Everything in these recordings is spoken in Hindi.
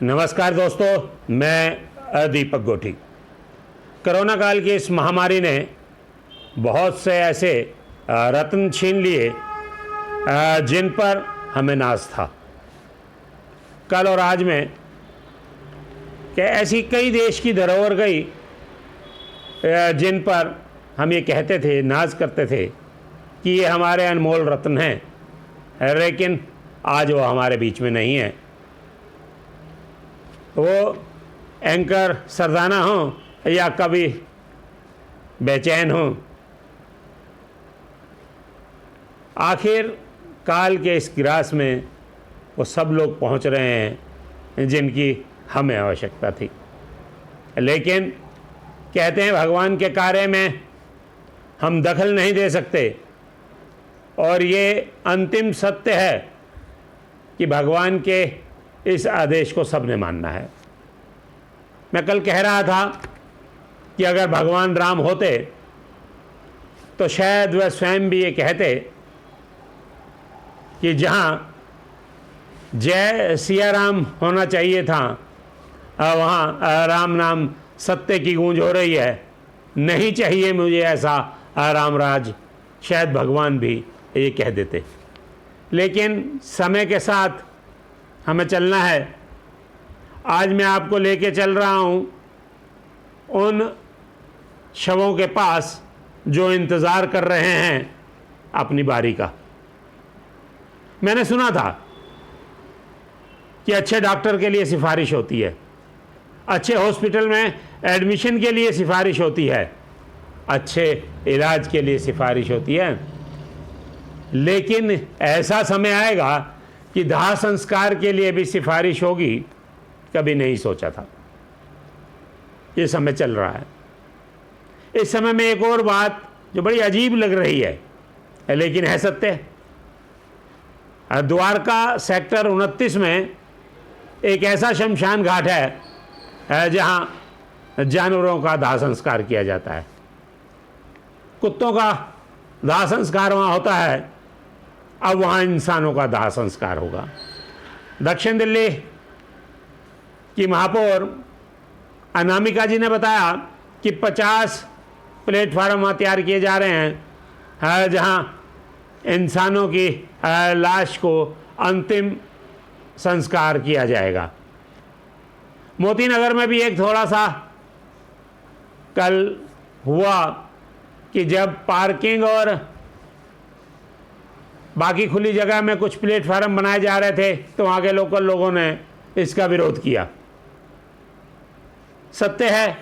नमस्कार दोस्तों, मैं दीपक गोठी। कोरोना काल की इस महामारी ने बहुत से ऐसे रत्न छीन लिए जिन पर हमें नाज था। कल और आज में कि ऐसी कई देश की धरोहर गई जिन पर हम ये कहते थे, नाज करते थे कि ये हमारे अनमोल रत्न हैं, लेकिन आज वो हमारे बीच में नहीं है। वो एंकर सरदाना हो या कभी बेचैन हो, आखिर काल के इस ग्रास में वो सब लोग पहुंच रहे हैं जिनकी हमें आवश्यकता थी। लेकिन कहते हैं भगवान के कार्य में हम दखल नहीं दे सकते, और ये अंतिम सत्य है कि भगवान के इस आदेश को सबने मानना है। मैं कल कह रहा था कि अगर भगवान राम होते तो शायद वह स्वयं भी ये कहते कि जहाँ जय सिया राम होना चाहिए था, वहाँ राम नाम सत्य की गूंज हो रही है। नहीं चाहिए मुझे ऐसा राम राज, शायद भगवान भी ये कह देते। लेकिन समय के साथ हमें चलना है। आज मैं आपको लेके चल रहा हूँ उन शवों के पास जो इंतज़ार कर रहे हैं अपनी बारी का। मैंने सुना था कि अच्छे डॉक्टर के लिए सिफारिश होती है, अच्छे हॉस्पिटल में एडमिशन के लिए सिफारिश होती है, अच्छे इलाज के लिए सिफारिश होती है। लेकिन ऐसा समय आएगा कि दाह संस्कार के लिए भी सिफारिश होगी, कभी नहीं सोचा था। ये समय चल रहा है। इस समय में एक और बात जो बड़ी अजीब लग रही है, लेकिन है सत्य। द्वारका सेक्टर 29 में एक ऐसा शमशान घाट है जहां जानवरों का दाह संस्कार किया जाता है। कुत्तों का दाह संस्कार वहाँ होता है, अब वहाँ इंसानों का दाह संस्कार होगा। दक्षिण दिल्ली की महापौर अनामिका जी ने बताया कि 50 प्लेटफार्म वहाँ तैयार किए जा रहे हैं जहाँ इंसानों की लाश को अंतिम संस्कार किया जाएगा। मोती नगर में भी एक थोड़ा सा कल हुआ कि जब पार्किंग और बाकी खुली जगह में कुछ प्लेटफार्म बनाए जा रहे थे तो वहाँ के लोकल लोगों ने इसका विरोध किया। सत्य है,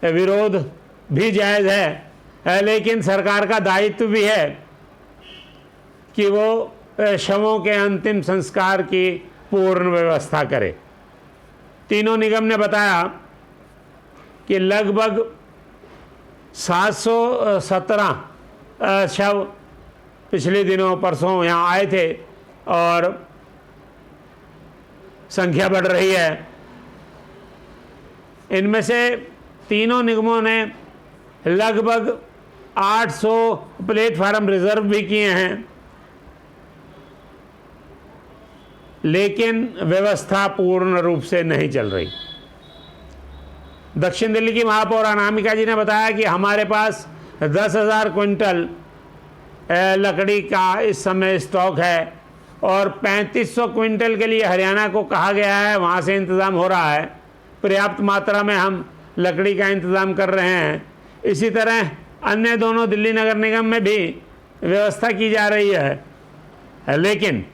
विरोध भी जायज़ है, लेकिन सरकार का दायित्व भी है कि वो शवों के अंतिम संस्कार की पूर्ण व्यवस्था करे। तीनों निगम ने बताया कि लगभग 717 शव पिछले दिनों परसों यहाँ आए थे और संख्या बढ़ रही है। इनमें से तीनों निगमों ने लगभग 800 प्लेटफार्म रिजर्व भी किए हैं, लेकिन व्यवस्था पूर्ण रूप से नहीं चल रही। दक्षिण दिल्ली की महापौर अनामिका जी ने बताया कि हमारे पास 10,000 क्विंटल लकड़ी का इस समय स्टॉक है और 3500 क्विंटल के लिए हरियाणा को कहा गया है, वहाँ से इंतज़ाम हो रहा है। पर्याप्त मात्रा में हम लकड़ी का इंतज़ाम कर रहे हैं। इसी तरह अन्य दोनों दिल्ली नगर निगम में भी व्यवस्था की जा रही है। लेकिन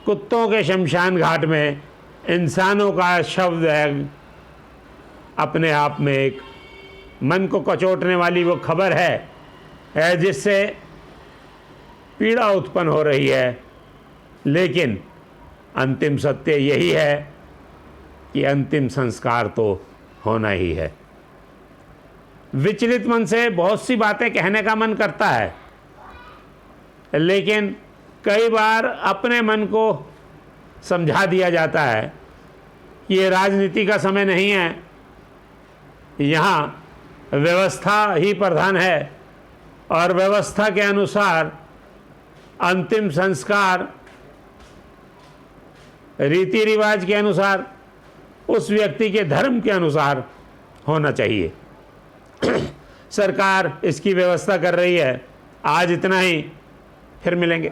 कुत्तों के शमशान घाट में इंसानों का शव अपने आप में एक मन को कचोटने वाली वो खबर है जिससे पीड़ा उत्पन्न हो रही है। लेकिन अंतिम सत्य यही है कि अंतिम संस्कार तो होना ही है। विचलित मन से बहुत सी बातें कहने का मन करता है, लेकिन कई बार अपने मन को समझा दिया जाता है कि ये राजनीति का समय नहीं है, यहाँ व्यवस्था ही प्रधान है और व्यवस्था के अनुसार अंतिम संस्कार रीति रिवाज के अनुसार, उस व्यक्ति के धर्म के अनुसार होना चाहिए। सरकार इसकी व्यवस्था कर रही है। आज इतना ही, फिर मिलेंगे।